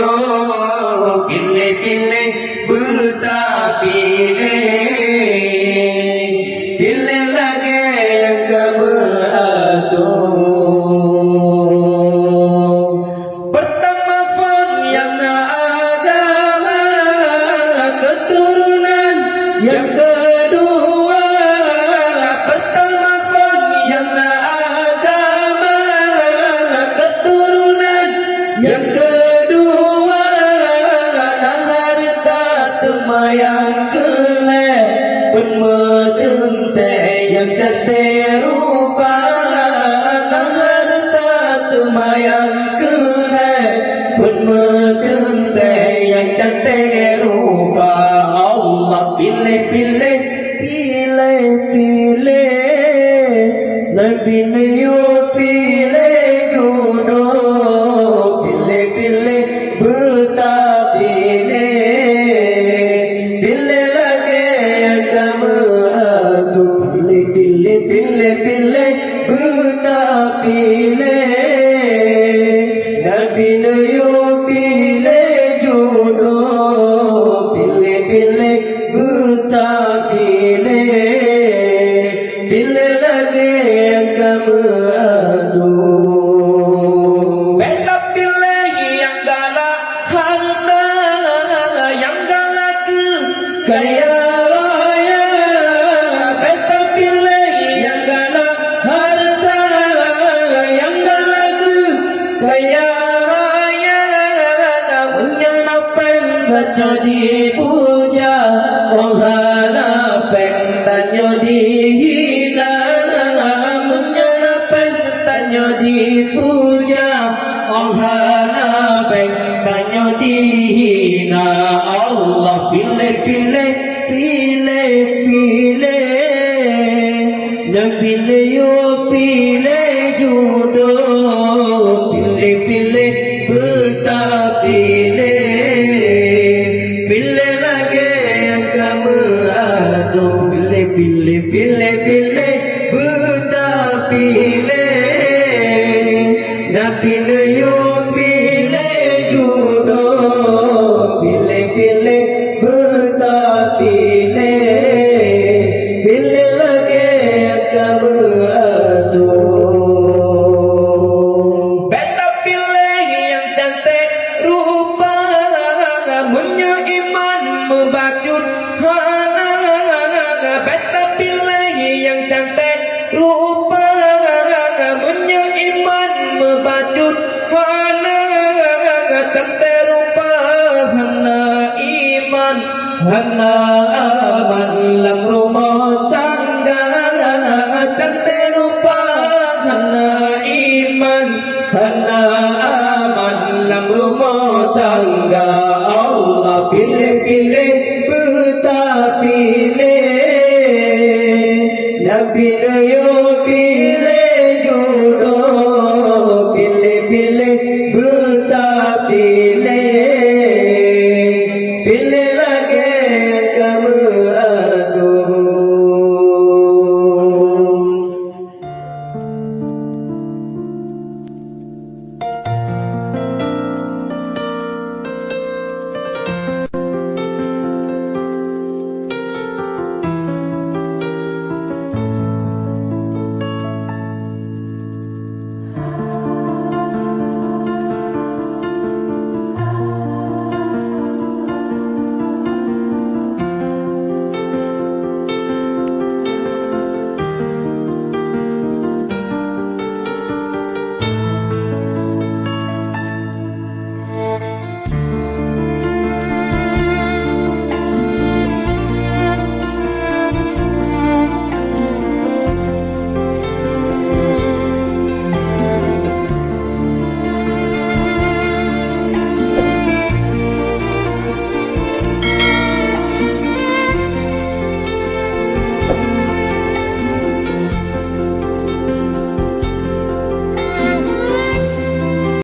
jodoh, pilih-pilih bertapilih, pilih lagi yang kamu aduh. Pertama pun yang agama, keturunan yang kedua. Pertama pun yang agama, keturunan yang kedua. Dan harta temayang kele pun medente yang cantik rupa. Dan harta temayang kele pun medente yang cantik rupa. Allah pilih-pilih, pilih-pilih, Nabi Nayo pilih jodoh, pilih-pilih bertapilih, pilih lagi yang kamu aduh. Pilih-pilih, pilih-pilih bertapilih, Nabi Nayo pilih jodoh, pilih-pilih bertapilih, pilih lagi yang kamu aduh. Beta pilih yang galak harta, yang galak kaya raya. Beta pilih yang galak harta, yang galak kaya raya. Namunnya napeng tanyo dipuja, orang napeng tanyo dihina. Namunnya napeng tanyo dipuja, orang napeng tanyo dihina. Allah pilih-pilih, pilih-pilih, Nabi Nayo pilih jodoh, pilih-pilih bertapilih, pilih lagi yang kamu aduh. Pilih-pilih, pilih-pilih bertapilih, Nabi Nayo pilih jodoh, pilih-pilih bertapilih, pilih lagi yang kamu aduh. Beta pilih yang cantik rupa, punya iman membajut hana. Beta pilih yang cantik rupa, punya iman membajut hana. Cantik rupa hana iman, hana aman dalam rumah tangga. Cantik rupa hana iman, hana aman dalam rumah tangga. Allah pilih